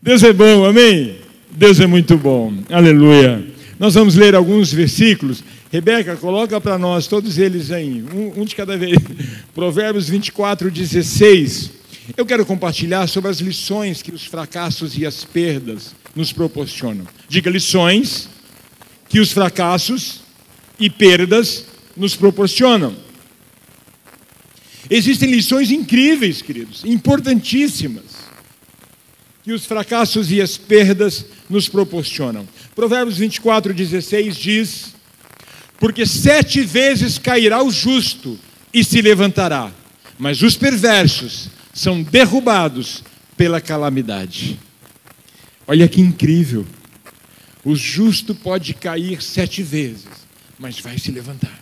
Deus é bom, amém? Deus é muito bom, aleluia. Nós vamos ler alguns versículos. Rebeca, coloca para nós todos eles aí, um de cada vez. Provérbios 24, 16. Eu quero compartilhar sobre as lições que os fracassos e as perdas nos proporcionam. Diga, lições que os fracassos e perdas nos proporcionam. Existem lições incríveis, queridos, importantíssimas, que os fracassos e as perdas nos proporcionam. Provérbios 24, 16 diz: porque 7 vezes cairá o justo e se levantará, mas os perversos são derrubados pela calamidade. Olha que incrível. O justo pode cair 7 vezes, mas vai se levantar.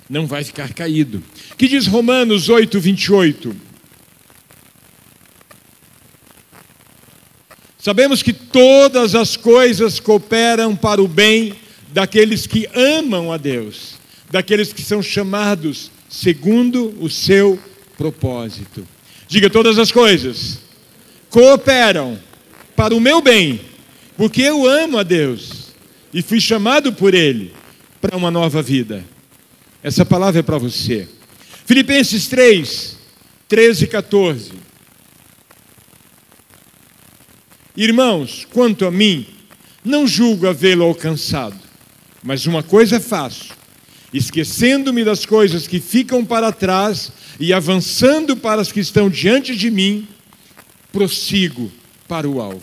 Não vai ficar caído. Que diz Romanos 8, 28? Sabemos que todas as coisas cooperam para o bem daqueles que amam a Deus, daqueles que são chamados segundo o seu propósito. Diga, todas as coisas cooperam para o meu bem, porque eu amo a Deus e fui chamado por Ele para uma nova vida. Essa palavra é para você. Filipenses 3, 13 e 14. Irmãos, quanto a mim, não julgo havê-lo alcançado, mas uma coisa faço, esquecendo-me das coisas que ficam para trás e avançando para as que estão diante de mim, prossigo para o alvo,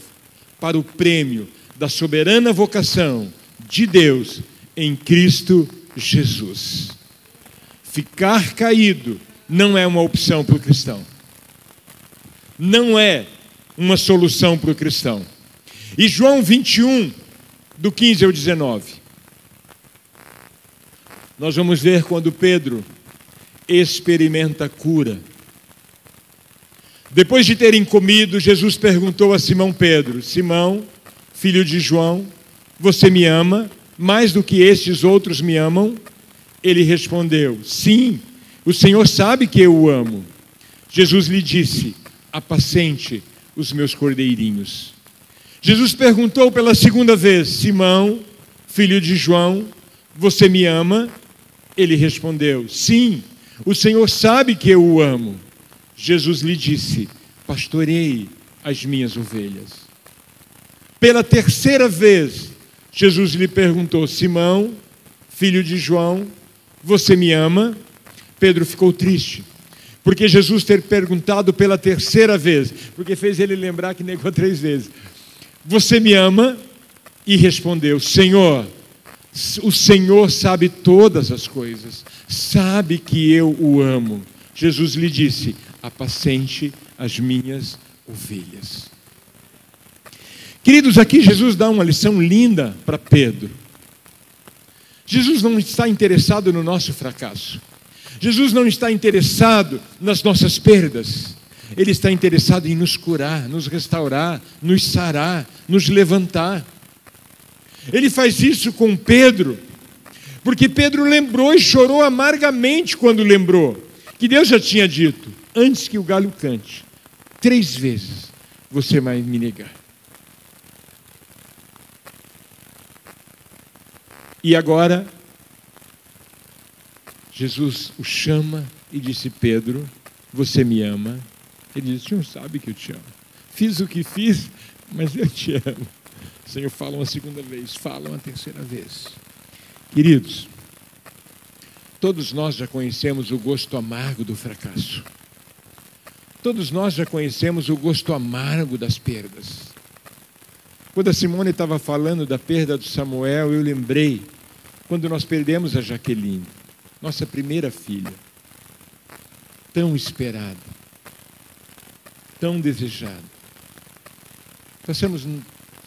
para o prêmio da soberana vocação de Deus em Cristo Jesus. Ficar caído não é uma opção para o cristão. Não é uma solução para o cristão. E João 21, do 15 ao 19. Nós vamos ver quando Pedro experimenta a cura. Depois de terem comido, Jesus perguntou a Simão Pedro: Simão, filho de João, você me ama mais do que estes outros me amam? Ele respondeu: sim, o Senhor sabe que eu o amo. Jesus lhe disse: apacente os meus cordeirinhos. Jesus perguntou pela segunda vez: Simão, filho de João, você me ama? Ele respondeu: sim, o Senhor sabe que eu o amo. Jesus lhe disse: pastoreie as minhas ovelhas. Pela terceira vez, Jesus lhe perguntou: Simão, filho de João, você me ama? Pedro ficou triste, porque Jesus ter perguntado pela terceira vez, porque fez ele lembrar que negou 3 vezes. Você me ama? E respondeu: Senhor, o Senhor sabe todas as coisas, sabe que eu o amo. Jesus lhe disse: apacente as minhas ovelhas. Queridos, aqui Jesus dá uma lição linda para Pedro. Jesus não está interessado no nosso fracasso. Jesus não está interessado nas nossas perdas. Ele está interessado em nos curar, nos restaurar, nos sarar, nos levantar. Ele faz isso com Pedro, porque Pedro lembrou e chorou amargamente quando lembrou que Deus já tinha dito: antes que o galho cante, 3 vezes você vai me negar. E agora, Jesus o chama e disse: Pedro, você me ama? Ele disse: o Senhor sabe que eu te amo. Fiz o que fiz, mas eu te amo. O Senhor fala uma segunda vez, fala uma terceira vez. Queridos, todos nós já conhecemos o gosto amargo do fracasso. Todos nós já conhecemos o gosto amargo das perdas. Quando a Simone estava falando da perda do Samuel, eu lembrei quando nós perdemos a Jaqueline, nossa primeira filha, tão esperada, tão desejada. Passamos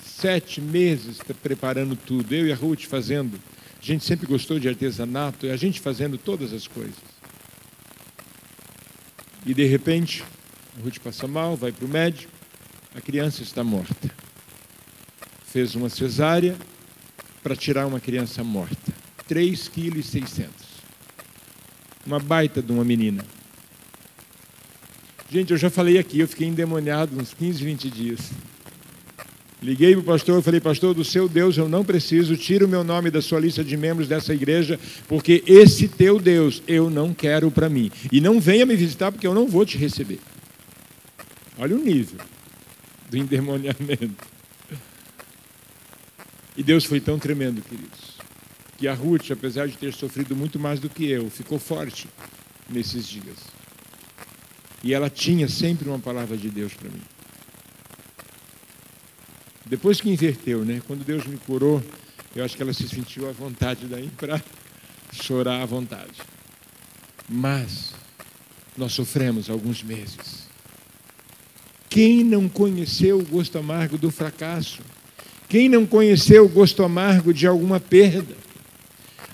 7 meses preparando tudo, eu e a Ruth fazendo. A gente sempre gostou de artesanato, e a gente fazendo todas as coisas. E de repente, a Ruth passa mal, vai para o médico, a criança está morta. Fez uma cesárea para tirar uma criança morta. 3,6 kg. Uma baita de uma menina. Gente, eu já falei aqui, eu fiquei endemoniado uns 15, 20 dias. Liguei para o pastor e falei: pastor, do seu Deus eu não preciso, tira o meu nome da sua lista de membros dessa igreja, porque esse teu Deus eu não quero para mim. E não venha me visitar, porque eu não vou te receber. Olha o nível do endemoniamento. E Deus foi tão tremendo, queridos, que a Ruth, apesar de ter sofrido muito mais do que eu, ficou forte nesses dias. E ela tinha sempre uma palavra de Deus para mim. Depois que inverteu, né? Quando Deus me curou, eu acho que ela se sentiu à vontade daí para chorar à vontade. Mas nós sofremos alguns meses. Quem não conheceu o gosto amargo do fracasso? Quem não conheceu o gosto amargo de alguma perda?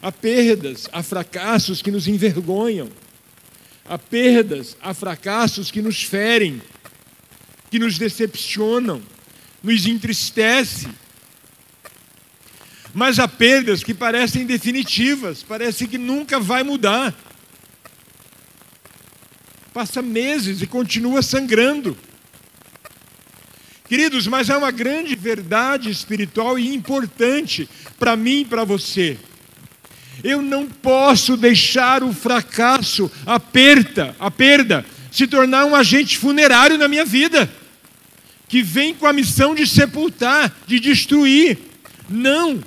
Há perdas, há fracassos que nos envergonham. Há perdas, há fracassos que nos ferem, que nos decepcionam, nos entristece. Mas há perdas que parecem definitivas, parece que nunca vai mudar. Passa meses e continua sangrando. Queridos, mas há uma grande verdade espiritual e importante para mim e para você. Eu não posso deixar o fracasso, a perda, se tornar um agente funerário na minha vida, que vem com a missão de sepultar, de destruir. Não.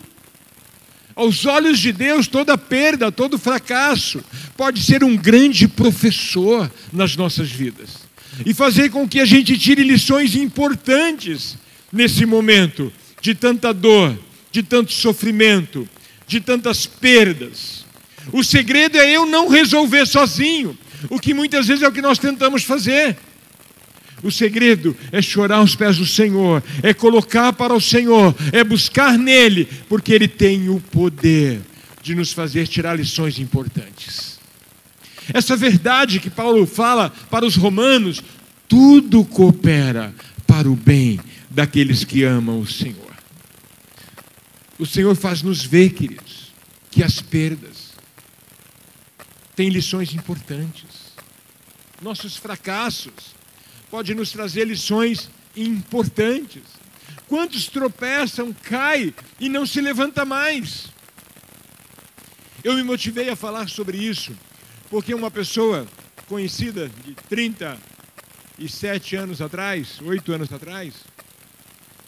Aos olhos de Deus, toda perda, todo fracasso pode ser um grande professor nas nossas vidas e fazer com que a gente tire lições importantes nesse momento de tanta dor, de tanto sofrimento, de tantas perdas. O segredo é eu não resolver sozinho, o que muitas vezes é o que nós tentamos fazer. O segredo é chorar aos pés do Senhor, é colocar para o Senhor, é buscar nele, porque ele tem o poder de nos fazer tirar lições importantes. Essa verdade que Paulo fala para os romanos, tudo coopera para o bem daqueles que amam o Senhor. O Senhor faz nos ver, queridos, que as perdas têm lições importantes. Nossos fracassos podem nos trazer lições importantes. Quantos tropeçam, caem e não se levanta mais? Eu me motivei a falar sobre isso, porque uma pessoa conhecida de 37 anos atrás, 8 anos atrás,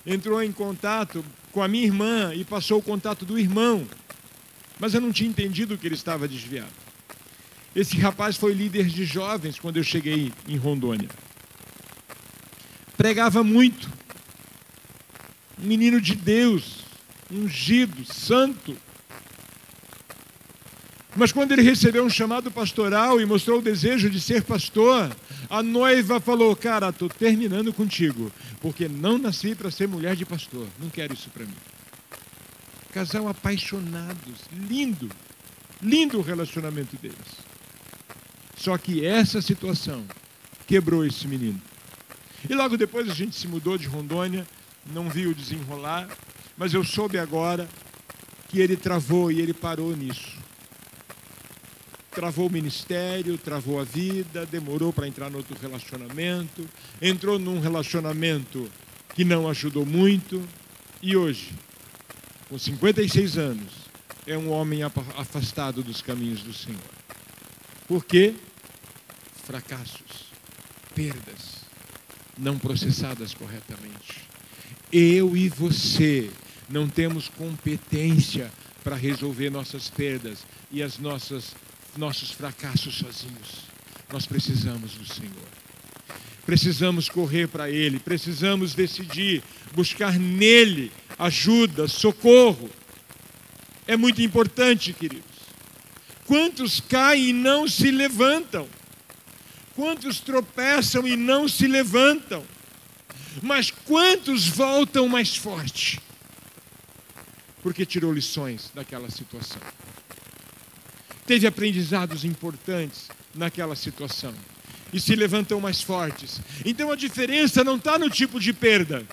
entrou em contato com a minha irmã e passou o contato do irmão, mas eu não tinha entendido que ele estava desviado. Esse rapaz foi líder de jovens quando eu cheguei em Rondônia. Pregava muito, um menino de Deus, ungido, santo. Mas quando ele recebeu um chamado pastoral e mostrou o desejo de ser pastor, a noiva falou: cara, estou terminando contigo, porque não nasci para ser mulher de pastor, não quero isso para mim. Casal apaixonados, lindo, lindo o relacionamento deles. Só que essa situação quebrou esse menino. E logo depois a gente se mudou de Rondônia, não vi o desenrolar, mas eu soube agora que ele travou e ele parou nisso. Travou o ministério, travou a vida, demorou para entrar no outro relacionamento, entrou num relacionamento que não ajudou muito, e hoje, com 56 anos, é um homem afastado dos caminhos do Senhor. Por quê? Fracassos, perdas, não processadas corretamente. Eu e você não temos competência para resolver nossas perdas e as nossos fracassos sozinhos. Nós precisamos do Senhor. Precisamos correr para Ele, precisamos decidir, buscar nele ajuda, socorro. É muito importante, queridos. Quantos caem e não se levantam? Quantos tropeçam e não se levantam? Mas quantos voltam mais forte? Porque tirou lições daquela situação. Teve aprendizados importantes naquela situação. E se levantam mais fortes. Então a diferença não está no tipo de perda.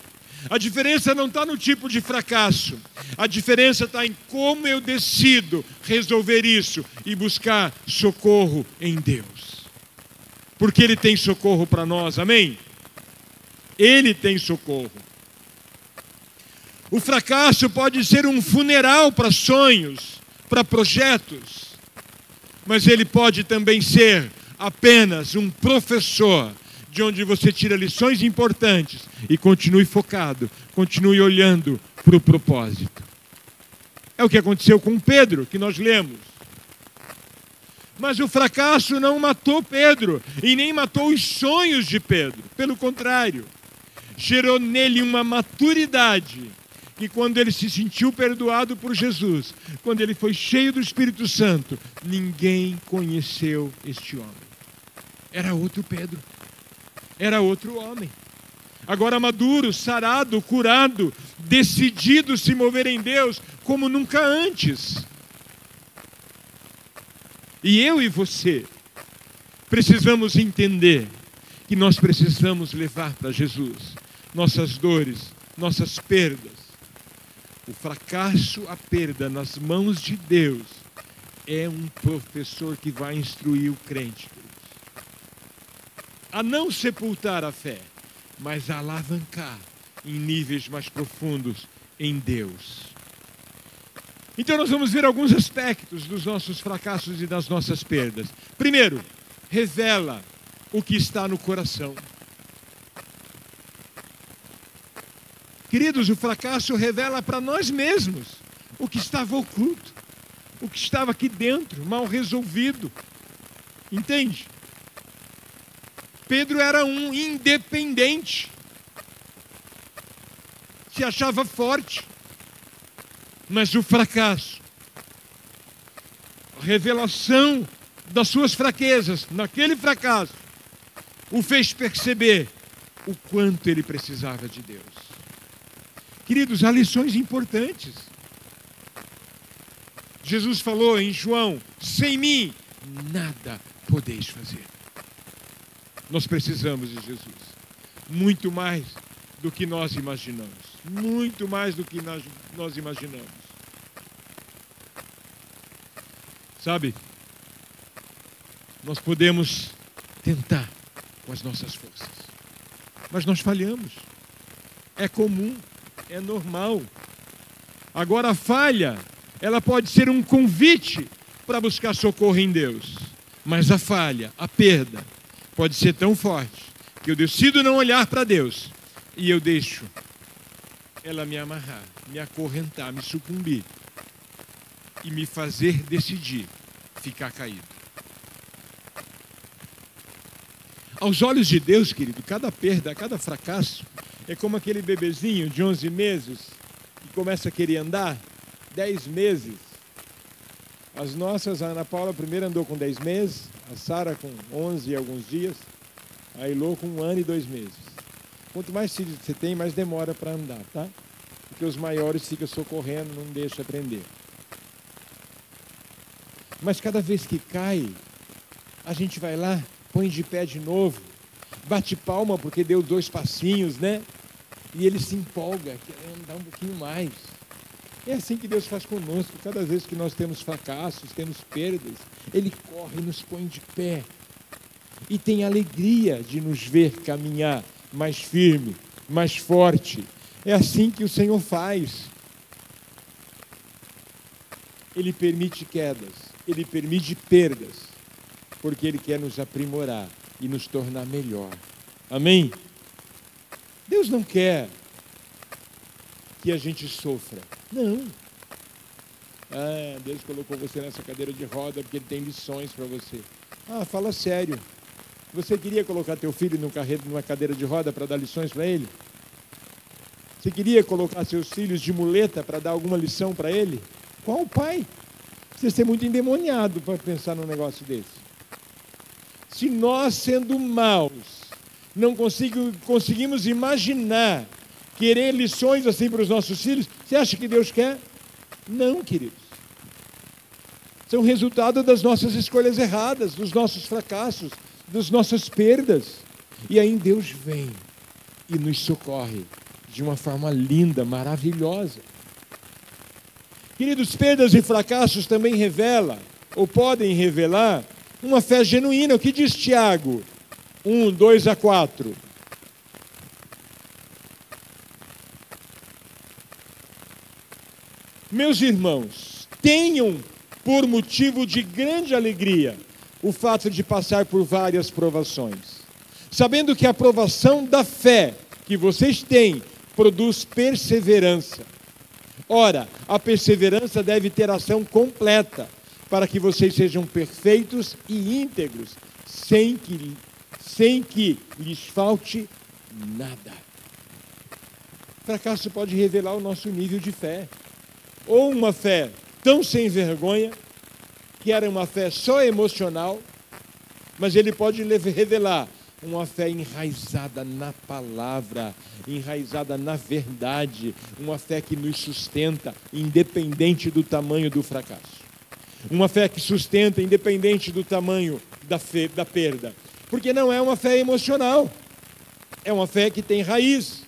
A diferença não está no tipo de fracasso. A diferença está em como eu decido resolver isso e buscar socorro em Deus. Porque Ele tem socorro para nós, amém? Ele tem socorro. O fracasso pode ser um funeral para sonhos, para projetos, mas ele pode também ser apenas um professor, de onde você tira lições importantes e continue focado, continue olhando para o propósito. É o que aconteceu com Pedro, que nós lemos. Mas o fracasso não matou Pedro e nem matou os sonhos de Pedro. Pelo contrário, gerou nele uma maturidade que quando ele se sentiu perdoado por Jesus, quando ele foi cheio do Espírito Santo, ninguém conheceu este homem. Era outro Pedro. Era outro homem. Agora maduro, sarado, curado, decidido se mover em Deus como nunca antes. E eu e você precisamos entender que nós precisamos levar para Jesus nossas dores, nossas perdas. O fracasso, a perda nas mãos de Deus é um professor que vai instruir o crente a não sepultar a fé, mas a alavancar em níveis mais profundos em Deus. Então nós vamos ver alguns aspectos dos nossos fracassos e das nossas perdas. Primeiro, revela o que está no coração. Queridos, o fracasso revela para nós mesmos o que estava oculto, o que estava aqui dentro, mal resolvido. Entende? Pedro era um independente. Se achava forte. Mas o fracasso, a revelação das suas fraquezas, naquele fracasso, o fez perceber o quanto ele precisava de Deus. Queridos, há lições importantes. Jesus falou em João: sem mim, nada podeis fazer. Nós precisamos de Jesus, muito mais do que nós imaginamos, muito mais do que nós imaginamos. Sabe, nós podemos tentar com as nossas forças, mas nós falhamos, é comum, é normal. Agora a falha, ela pode ser um convite para buscar socorro em Deus, mas a falha, a perda, pode ser tão forte que eu decido não olhar para Deus e eu deixo ela me amarrar, me acorrentar, me sucumbir e me fazer decidir ficar caído. Aos olhos de Deus, querido, cada perda, cada fracasso é como aquele bebezinho de 11 meses que começa a querer andar, 10 meses. As nossas, a Ana Paula primeiro andou com 10 meses, a Sara com 11 e alguns dias, a Elô com 1 ano e 2 meses. Quanto mais filhos você tem, mais demora para andar, tá? Porque os maiores ficam socorrendo, não deixam aprender. Mas cada vez que cai, a gente vai lá, põe de pé de novo, bate palma porque deu 2 passinhos, né? E ele se empolga, quer andar um pouquinho mais. É assim que Deus faz conosco. Cada vez que nós temos fracassos, temos perdas, Ele corre e nos põe de pé. E tem alegria de nos ver caminhar mais firme, mais forte. É assim que o Senhor faz. Ele permite quedas, Ele permite perdas, porque Ele quer nos aprimorar e nos tornar melhor. Amém? Deus não quer que a gente sofra. Não. Deus colocou você nessa cadeira de roda porque Ele tem lições para você. Fala sério. Você queria colocar teu filho numa cadeira de roda para dar lições para ele? Você queria colocar seus filhos de muleta para dar alguma lição para ele? Qual pai? Você ser muito endemoniado para pensar num negócio desse. Se nós, sendo maus, não conseguimos imaginar querer lições assim para os nossos filhos, você acha que Deus quer? Não, queridos. São resultado das nossas escolhas erradas, dos nossos fracassos, das nossas perdas. E aí Deus vem e nos socorre de uma forma linda, maravilhosa. Queridos, perdas e fracassos também revelam, ou podem revelar, uma fé genuína. O que diz Tiago 1, 2 a 4? Meus irmãos, tenham por motivo de grande alegria o fato de passar por várias provações, sabendo que a provação da fé que vocês têm produz perseverança. Ora, a perseverança deve ter ação completa, para que vocês sejam perfeitos e íntegros, sem que lhes falte nada. Fracasso pode revelar o nosso nível de fé. Ou uma fé tão sem vergonha, que era uma fé só emocional, mas ele pode revelar uma fé enraizada na palavra, enraizada na verdade, uma fé que nos sustenta, independente do tamanho do fracasso. Uma fé que sustenta, independente do tamanho da perda. Porque não é uma fé emocional, é uma fé que tem raiz.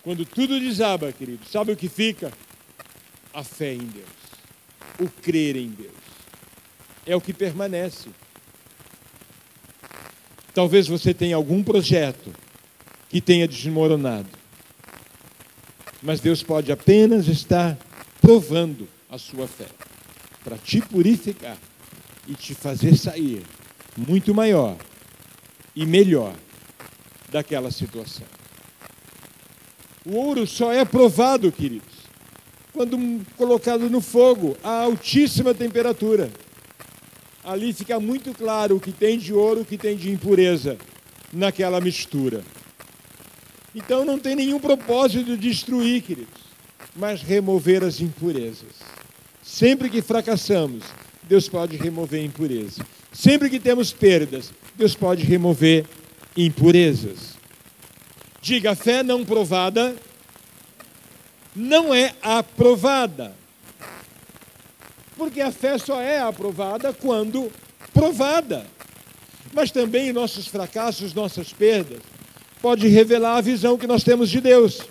Quando tudo desaba, querido, sabe o que fica? A fé em Deus, o crer em Deus. É o que permanece. Talvez você tenha algum projeto que tenha desmoronado, mas Deus pode apenas estar provando a sua fé, para te purificar e te fazer sair muito maior e melhor daquela situação. O ouro só é provado, queridos, quando colocado no fogo a altíssima temperatura. Ali fica muito claro o que tem de ouro, o que tem de impureza naquela mistura. Então não tem nenhum propósito de destruir, queridos, mas remover as impurezas. Sempre que fracassamos, Deus pode remover impurezas. Sempre que temos perdas, Deus pode remover impurezas. Diga, a fé não provada não é aprovada. Porque a fé só é aprovada quando provada. Mas também nossos fracassos, nossas perdas, pode revelar a visão que nós temos de Deus.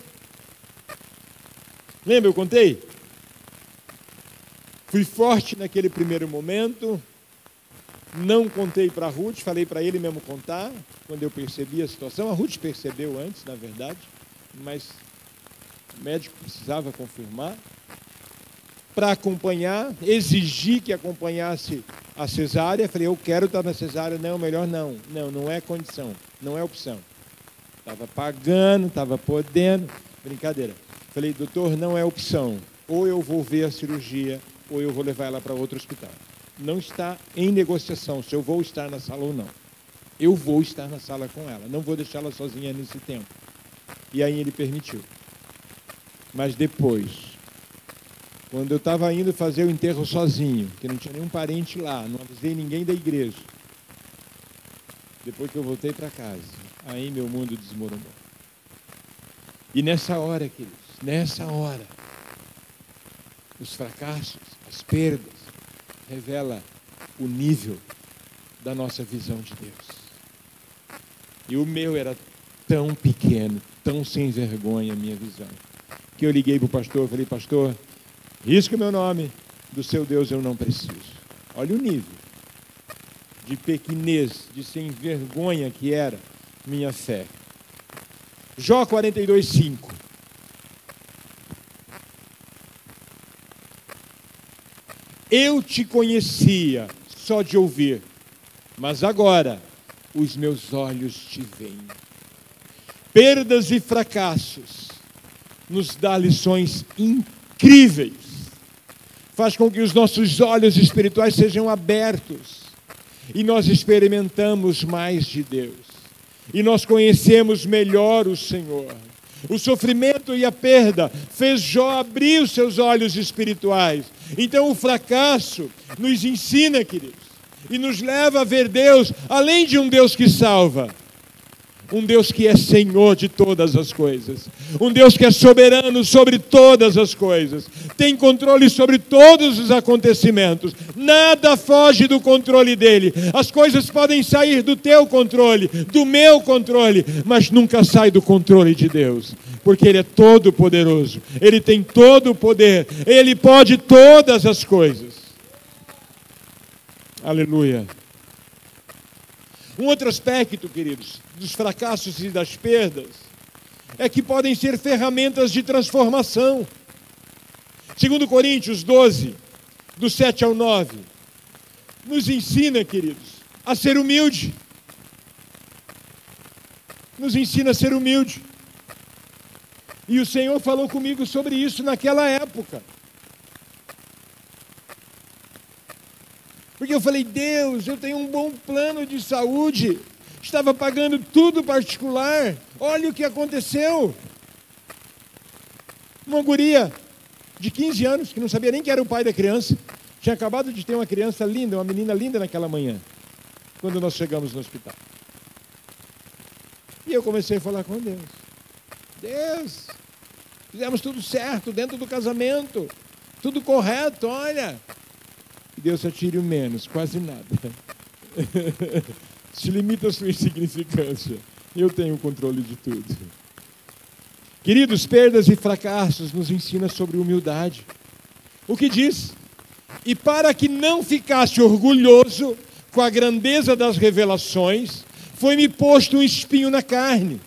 Lembra, eu contei? Fui forte naquele primeiro momento, não contei para a Ruth, falei para ele mesmo contar, quando eu percebi a situação. A Ruth percebeu antes, na verdade, mas o médico precisava confirmar. Para acompanhar, exigi que acompanhasse a cesárea. Falei, eu quero estar na cesárea. Não, melhor não. Não é condição, não é opção. Estava pagando, estava podendo. Brincadeira. Falei, doutor, não é opção. Ou eu vou ver a cirurgia, ou eu vou levar ela para outro hospital. Não está em negociação se eu vou estar na sala ou não. Eu vou estar na sala com ela. Não vou deixá-la sozinha nesse tempo. E aí ele permitiu. Mas depois, quando eu estava indo fazer o enterro sozinho, que não tinha nenhum parente lá, não avisei ninguém da igreja, depois que eu voltei para casa, aí meu mundo desmoronou. E nessa hora, queridos, nessa hora, os fracassos, as perdas, revela o nível da nossa visão de Deus. E o meu era tão pequeno, tão sem vergonha a minha visão, que eu liguei para o pastor e falei, pastor, risca o meu nome, do seu Deus eu não preciso. Olha o nível de pequenez, de sem vergonha que era minha fé. Jó 42:5. Eu te conhecia só de ouvir, mas agora os meus olhos te veem. Perdas e fracassos nos dá lições incríveis. Faz com que os nossos olhos espirituais sejam abertos e nós experimentamos mais de Deus. E nós conhecemos melhor o Senhor. O sofrimento e a perda fez Jó abrir os seus olhos espirituais. Então o fracasso nos ensina, queridos, e nos leva a ver Deus, além de um Deus que salva, um Deus que é Senhor de todas as coisas, um Deus que é soberano sobre todas as coisas, tem controle sobre todos os acontecimentos, nada foge do controle dele. As coisas podem sair do teu controle, do meu controle, mas nunca sai do controle de Deus, porque Ele é todo poderoso, Ele tem todo o poder, Ele pode todas as coisas. Aleluia. Um outro aspecto, queridos, dos fracassos e das perdas, é que podem ser ferramentas de transformação. 2 Coríntios 12, do 7 ao 9, nos ensina, queridos, a ser humilde. Nos ensina a ser humilde. E o Senhor falou comigo sobre isso naquela época. Porque eu falei, Deus, eu tenho um bom plano de saúde, estava pagando tudo particular, olha o que aconteceu. Uma guria de 15 anos, que não sabia nem que era o pai da criança, tinha acabado de ter uma criança linda, uma menina linda naquela manhã, quando nós chegamos no hospital. E eu comecei a falar com Deus. Deus, fizemos tudo certo dentro do casamento, tudo correto, olha. E Deus só tira o menos, quase nada. Se limita a sua insignificância. Eu tenho o controle de tudo. Queridos, perdas e fracassos nos ensina sobre humildade. O que diz? E para que não ficasse orgulhoso com a grandeza das revelações, foi-me posto um espinho na carne,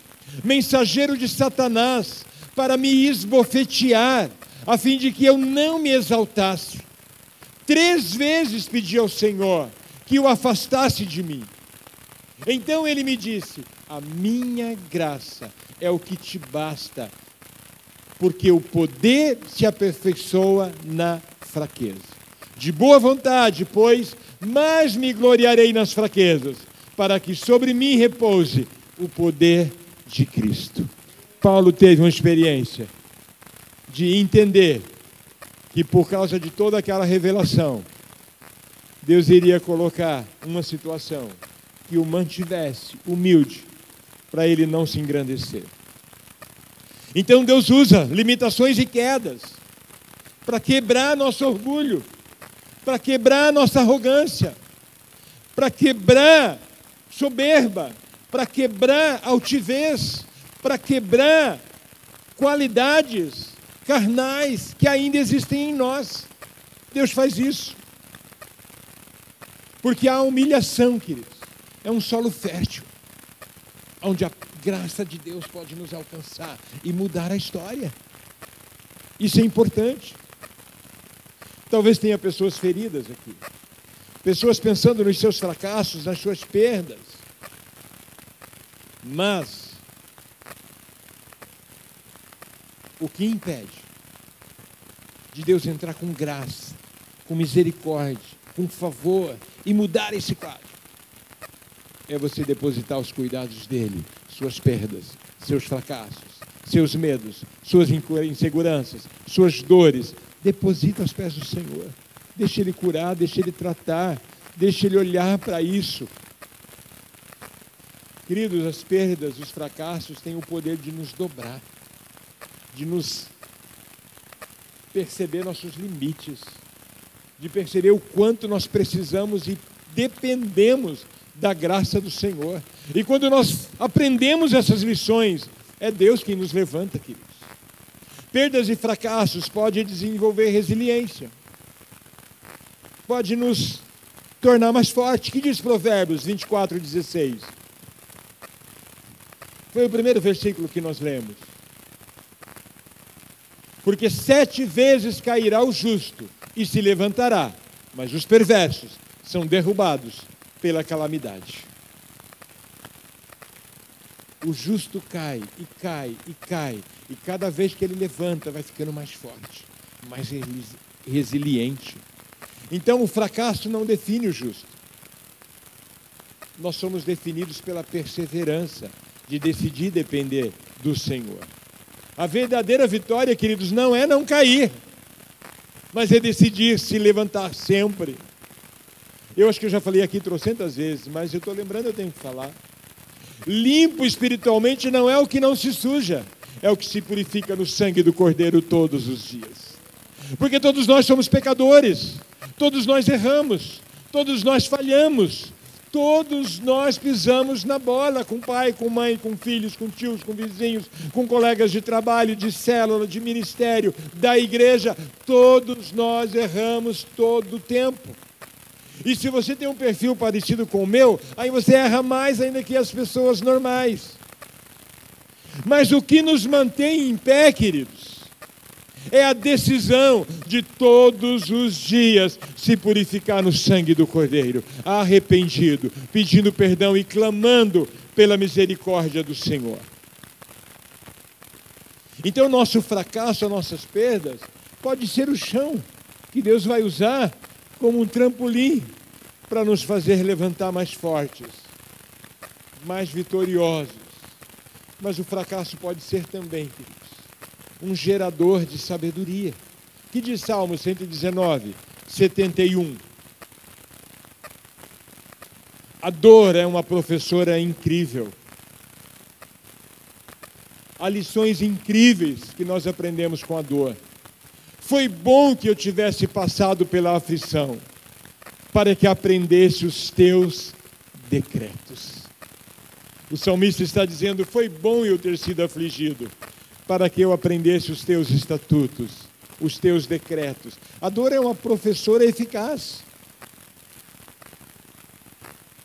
mensageiro de Satanás, para me esbofetear, a fim de que eu não me exaltasse. 3 vezes pedi ao Senhor que o afastasse de mim. Então ele me disse, a minha graça é o que te basta, porque o poder se aperfeiçoa na fraqueza. De boa vontade, pois, mais me gloriarei nas fraquezas, para que sobre mim repouse o poder de Cristo. Paulo teve uma experiência de entender que por causa de toda aquela revelação, Deus iria colocar uma situação que o mantivesse humilde, para ele não se engrandecer. Então Deus usa limitações e quedas para quebrar nosso orgulho, para quebrar nossa arrogância, para quebrar soberba, para quebrar altivez, para quebrar qualidades carnais que ainda existem em nós. Deus faz isso. Porque a humilhação, queridos, é um solo fértil, onde a graça de Deus pode nos alcançar e mudar a história. Isso é importante. Talvez tenha pessoas feridas aqui, pessoas pensando nos seus fracassos, nas suas perdas. Mas o que impede de Deus entrar com graça, com misericórdia, com favor e mudar esse quadro é você depositar os cuidados dele, suas perdas, seus fracassos, seus medos, suas inseguranças, suas dores. Deposita aos pés do Senhor. Deixa ele curar, deixa ele tratar, deixa ele olhar para isso. Queridos, as perdas, os fracassos têm o poder de nos dobrar, de nos perceber nossos limites, de perceber o quanto nós precisamos e dependemos da graça do Senhor. E quando nós aprendemos essas lições, é Deus quem nos levanta, queridos. Perdas e fracassos podem desenvolver resiliência, pode nos tornar mais fortes. Que diz Provérbios 24:16? Foi o primeiro versículo que nós lemos. Porque 7 vezes cairá o justo e se levantará, mas os perversos são derrubados pela calamidade. O justo cai e cai e cai, e cada vez que ele levanta vai ficando mais forte, mais resiliente. Então o fracasso não define o justo. Nós somos definidos pela perseverança de decidir depender do Senhor. A verdadeira vitória, queridos, não é não cair, mas é decidir se levantar sempre. Eu acho que eu já falei aqui trocentas vezes, mas eu estou lembrando, eu tenho que falar. Limpo espiritualmente não é o que não se suja, é o que se purifica no sangue do Cordeiro todos os dias. Porque todos nós somos pecadores, todos nós erramos, todos nós falhamos, todos nós pisamos na bola, com pai, com mãe, com filhos, com tios, com vizinhos, com colegas de trabalho, de célula, de ministério, da igreja. Todos nós erramos todo o tempo. E se você tem um perfil parecido com o meu, aí você erra mais ainda que as pessoas normais. Mas o que nos mantém em pé, queridos, é a decisão de todos os dias se purificar no sangue do Cordeiro, arrependido, pedindo perdão e clamando pela misericórdia do Senhor. Então, nosso fracasso, as nossas perdas, pode ser o chão que Deus vai usar como um trampolim para nos fazer levantar mais fortes, mais vitoriosos. Mas o fracasso pode ser também, queridos, um gerador de sabedoria. Que diz Salmo 119, 71. A dor é uma professora incrível. Há lições incríveis que nós aprendemos com a dor. Foi bom que eu tivesse passado pela aflição, para que aprendesse os teus decretos. O salmista está dizendo, foi bom eu ter sido afligido, para que eu aprendesse os teus estatutos, os teus decretos. A dor é uma professora eficaz.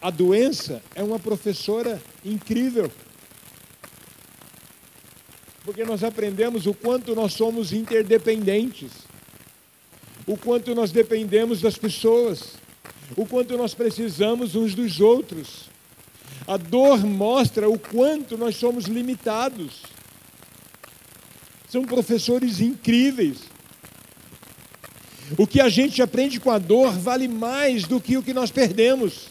A doença é uma professora incrível. Porque nós aprendemos o quanto nós somos interdependentes, o quanto nós dependemos das pessoas, o quanto nós precisamos uns dos outros. A dor mostra o quanto nós somos limitados. São professores incríveis. O que a gente aprende com a dor vale mais do que o que nós perdemos.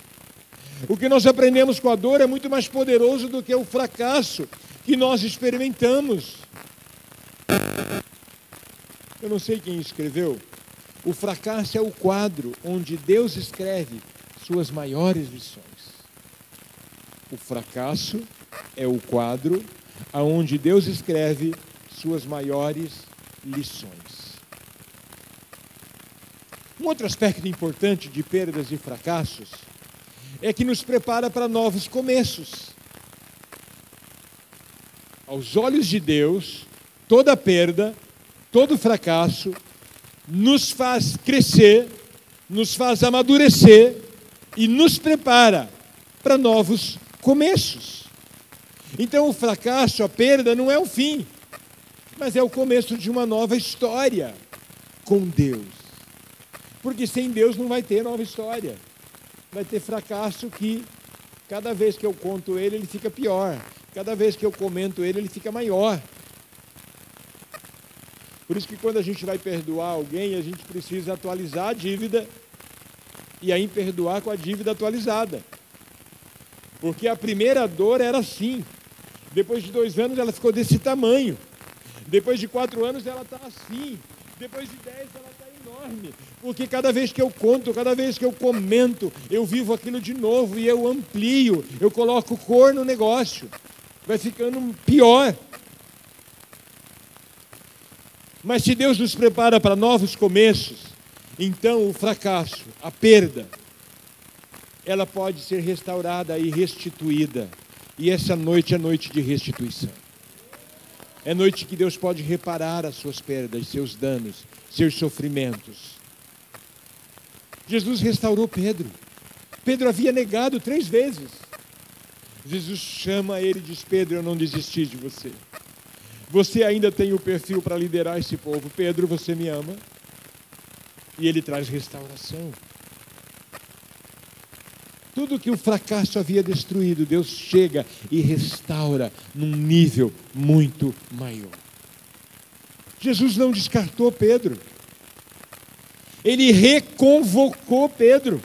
O que nós aprendemos com a dor é muito mais poderoso do que o fracasso que nós experimentamos. Eu não sei quem escreveu. O fracasso é o quadro onde Deus escreve suas maiores lições. O fracasso é o quadro onde Deus escreve suas maiores lições. Um outro aspecto importante de perdas e fracassos é que nos prepara para novos começos. Aos olhos de Deus, toda perda, todo fracasso nos faz crescer, nos faz amadurecer e nos prepara para novos começos. Então o fracasso, a perda não é o fim, mas é o começo de uma nova história com Deus. Porque sem Deus não vai ter nova história. Vai ter fracasso que cada vez que eu conto ele, ele fica pior. Cada vez que eu comento ele, ele fica maior. Por isso que quando a gente vai perdoar alguém, a gente precisa atualizar a dívida e aí perdoar com a dívida atualizada. Porque a primeira dor era assim. Depois de 2 anos ela ficou desse tamanho. Depois de 4 anos ela está assim. Depois de 10 ela está enorme. Porque cada vez que eu conto, cada vez que eu comento, eu vivo aquilo de novo e eu amplio, eu coloco cor no negócio. Vai ficando pior. Mas se Deus nos prepara para novos começos, então o fracasso, a perda, ela pode ser restaurada e restituída. E essa noite é noite de restituição. É noite que Deus pode reparar as suas perdas, seus danos, seus sofrimentos. Jesus restaurou Pedro. Pedro havia negado 3 vezes. Jesus chama ele e diz, Pedro, eu não desisti de você. Você ainda tem o perfil para liderar esse povo. Pedro, você me ama. E ele traz restauração. Tudo que o fracasso havia destruído, Deus chega e restaura num nível muito maior. Jesus não descartou Pedro. Ele reconvocou Pedro.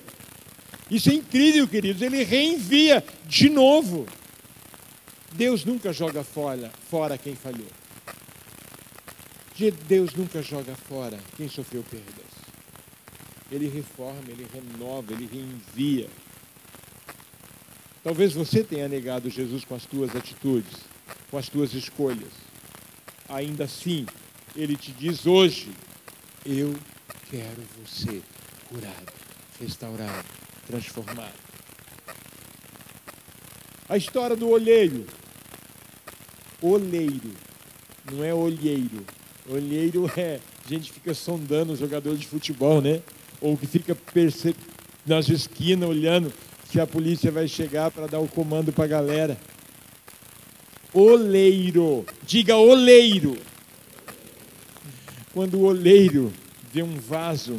Isso é incrível, queridos. Ele reenvia de novo. Deus nunca joga fora quem falhou. Deus nunca joga fora quem sofreu perdas. Ele reforma, ele renova, ele reenvia. Talvez você tenha negado Jesus com as tuas atitudes, com as tuas escolhas. Ainda assim, ele te diz hoje, eu quero você curado, restaurado, transformado. A história do olheiro. Oleiro, não é olheiro. Olheiro é, a gente fica sondando o jogador de futebol, né? Ou que fica nas esquinas olhando se a polícia vai chegar para dar o comando para a galera. Oleiro. Diga oleiro. Quando o oleiro vê um vaso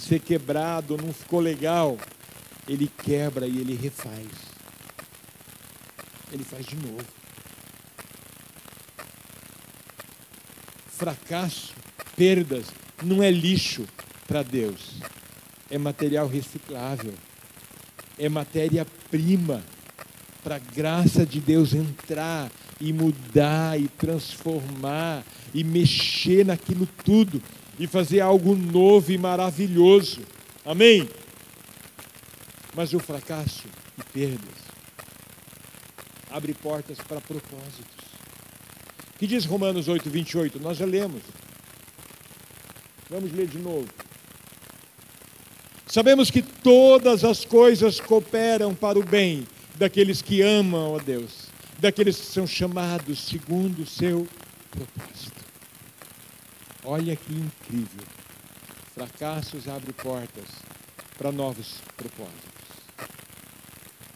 ser quebrado, não ficou legal, ele quebra e ele refaz. Ele faz de novo. Fracasso, perdas, não é lixo para Deus. É material reciclável. É matéria-prima para a graça de Deus entrar e mudar e transformar e mexer naquilo tudo e fazer algo novo e maravilhoso. Amém? Mas o fracasso e perdas abre portas para propósitos. O que diz Romanos 8, 28? Nós já lemos. Vamos ler de novo. Sabemos que todas as coisas cooperam para o bem daqueles que amam a Deus, daqueles que são chamados segundo o seu propósito. Olha que incrível. Fracassos abrem portas para novos propósitos.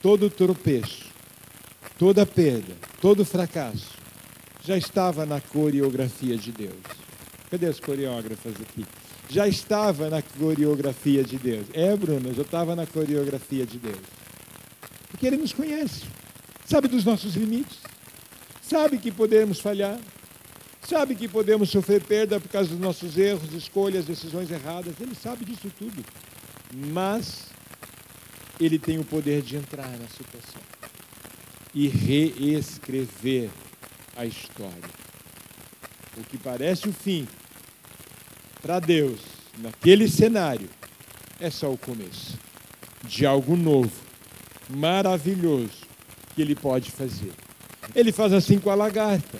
Todo tropeço, toda perda, todo fracasso já estava na coreografia de Deus. Cadê as coreógrafas aqui? Já estava na coreografia de Deus. Bruna, já estava na coreografia de Deus. Porque Ele nos conhece, sabe dos nossos limites, sabe que podemos falhar, sabe que podemos sofrer perda por causa dos nossos erros, escolhas, decisões erradas. Ele sabe disso tudo. Mas Ele tem o poder de entrar na situação e reescrever a história. O que parece o fim, para Deus, naquele cenário, é só o começo de algo novo, maravilhoso, que Ele pode fazer. Ele faz assim com a lagarta.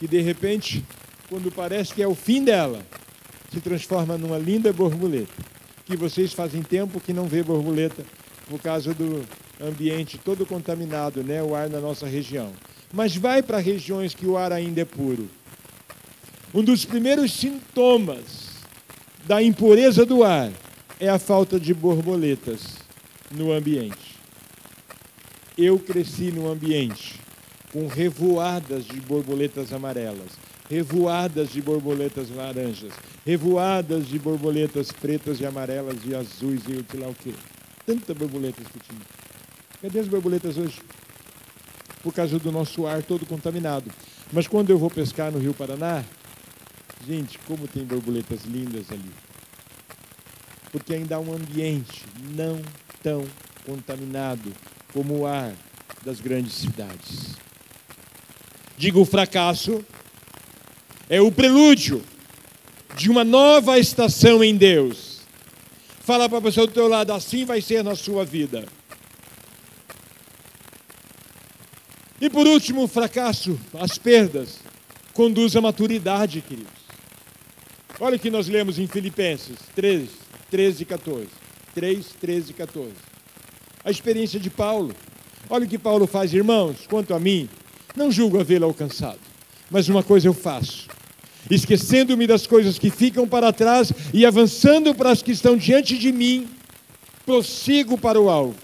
E de repente, quando parece que é o fim dela, se transforma numa linda borboleta. Que vocês fazem tempo que não vê borboleta, por causa do ambiente todo contaminado, né? O ar na nossa região. Mas vai para regiões que o ar ainda é puro. Um dos primeiros sintomas da impureza do ar é a falta de borboletas no ambiente. Eu cresci num ambiente com revoadas de borboletas amarelas, revoadas de borboletas laranjas, revoadas de borboletas pretas e amarelas e azuis e sei lá o quê. Tantas borboletas que tinha. Cadê as borboletas hoje? Por causa do nosso ar todo contaminado. Mas quando eu vou pescar no Rio Paraná, gente, como tem borboletas lindas ali. Porque ainda há um ambiente não tão contaminado como o ar das grandes cidades. Digo, o fracasso é o prelúdio de uma nova estação em Deus. Fala para a pessoa do teu lado, assim vai ser na sua vida. E por último, o fracasso, as perdas, conduz à maturidade, queridos. Olha o que nós lemos em Filipenses 3, 13 e 14. 3, 13 e 14. A experiência de Paulo. Olha o que Paulo faz, irmãos, quanto a mim, não julgo havê-lo alcançado, mas uma coisa eu faço, esquecendo-me das coisas que ficam para trás e avançando para as que estão diante de mim, prossigo para o alvo,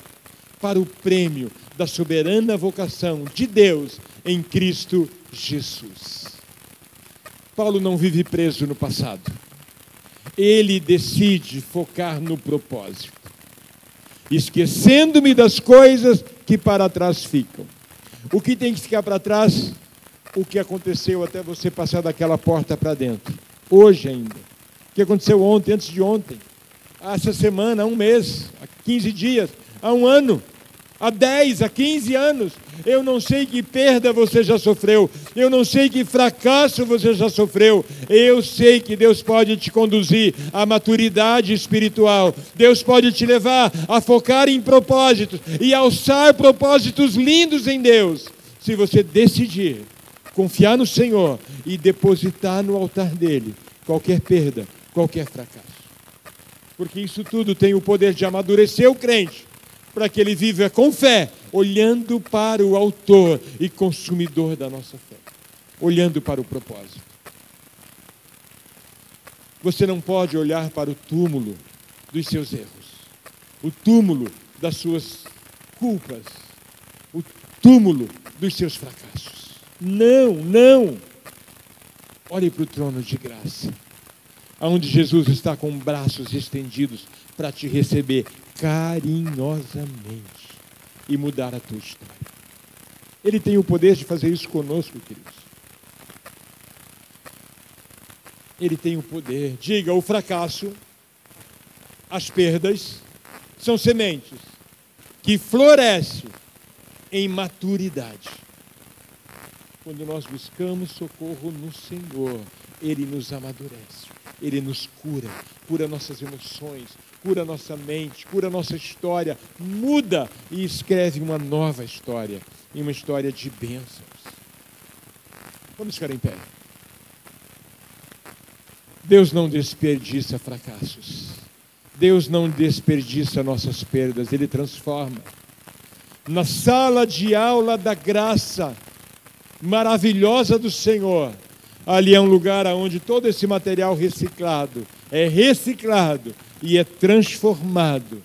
para o prêmio da soberana vocação de Deus em Cristo Jesus. Paulo não vive preso no passado. Ele decide focar no propósito, esquecendo-me das coisas que para trás ficam. O que tem que ficar para trás? O que aconteceu até você passar daquela porta para dentro. Hoje ainda. O que aconteceu ontem, antes de ontem. Essa semana, há um mês, há 15 dias, há um ano, há 10, há 15 anos. Eu não sei que perda você já sofreu. Eu não sei que fracasso você já sofreu. Eu sei que Deus pode te conduzir à maturidade espiritual. Deus pode te levar a focar em propósitos e alçar propósitos lindos em Deus. Se você decidir confiar no Senhor e depositar no altar dele qualquer perda, qualquer fracasso. Porque isso tudo tem o poder de amadurecer o crente, para que ele viva com fé, olhando para o autor e consumidor da nossa fé, olhando para o propósito. Você não pode olhar para o túmulo dos seus erros, o túmulo das suas culpas, o túmulo dos seus fracassos. Não, não. Olhe para o trono de graça, onde Jesus está com braços estendidos para te receber carinhosamente e mudar a tua história. Ele tem o poder de fazer isso conosco, queridos. Ele tem o poder. Diga, o fracasso, as perdas, são sementes que florescem em maturidade. Quando nós buscamos socorro no Senhor, Ele nos amadurece, Ele nos cura, cura nossas emoções, cura nossa mente, cura nossa história, muda e escreve uma nova história, e uma história de bênçãos. Vamos ficar em pé. Deus não desperdiça fracassos. Deus não desperdiça nossas perdas, Ele transforma. Na sala de aula da graça maravilhosa do Senhor, ali é um lugar onde todo esse material reciclado é reciclado e é transformado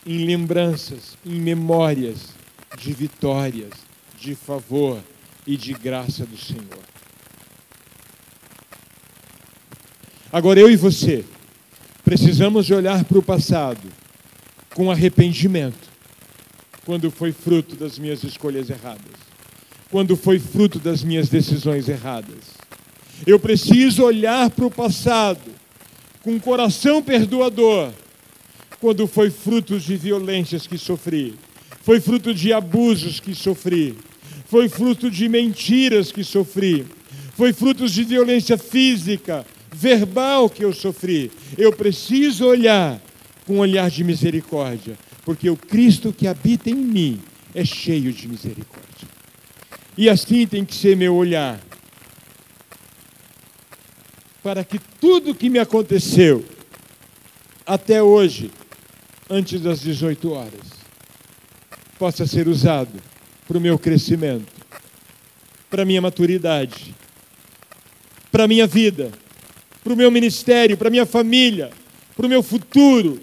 em lembranças, em memórias de vitórias, de favor e de graça do Senhor. Agora eu e você precisamos de olhar para o passado com arrependimento, quando foi fruto das minhas escolhas erradas, quando foi fruto das minhas decisões erradas. Eu preciso olhar para o passado com um coração perdoador, quando foi fruto de violências que sofri, foi fruto de abusos que sofri, foi fruto de mentiras que sofri, foi fruto de violência física, verbal que eu sofri. Eu preciso olhar com um olhar de misericórdia, porque o Cristo que habita em mim é cheio de misericórdia. E assim tem que ser meu olhar, para que tudo que me aconteceu até hoje, antes das 18 horas, possa ser usado para o meu crescimento, para a minha maturidade, para a minha vida, para o meu ministério, para a minha família, para o meu futuro.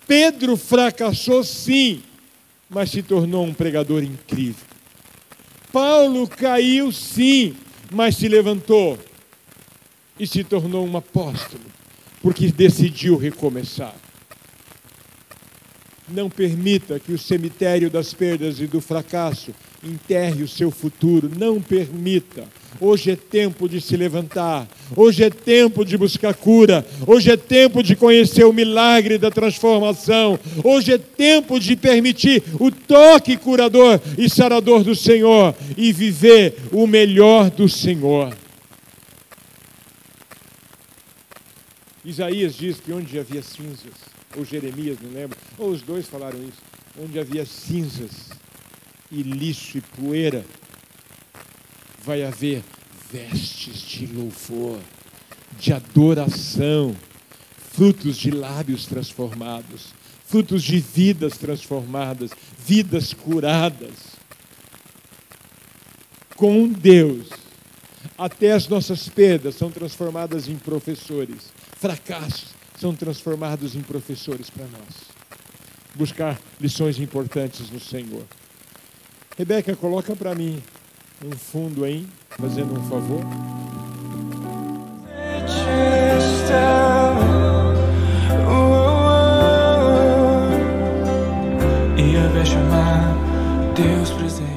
Pedro fracassou sim, mas se tornou um pregador incrível. Paulo caiu sim, mas se levantou e se tornou um apóstolo, porque decidiu recomeçar. Não permita que o cemitério das perdas e do fracasso enterre o seu futuro. Não permita. Hoje é tempo de se levantar. Hoje é tempo de buscar cura. Hoje é tempo de conhecer o milagre da transformação. Hoje é tempo de permitir o toque curador e sarador do Senhor e viver o melhor do Senhor. Isaías diz que onde havia cinzas, ou Jeremias, não lembro, ou os dois falaram isso, onde havia cinzas e lixo e poeira, vai haver vestes de louvor, de adoração, frutos de lábios transformados, frutos de vidas transformadas, vidas curadas. Com Deus, até as nossas perdas são transformadas em professores, fracassos são transformados em professores para nós. Buscar lições importantes no Senhor. Rebeca, coloca para mim um fundo aí, fazendo um favor. E eu vejo chamar Deus presente.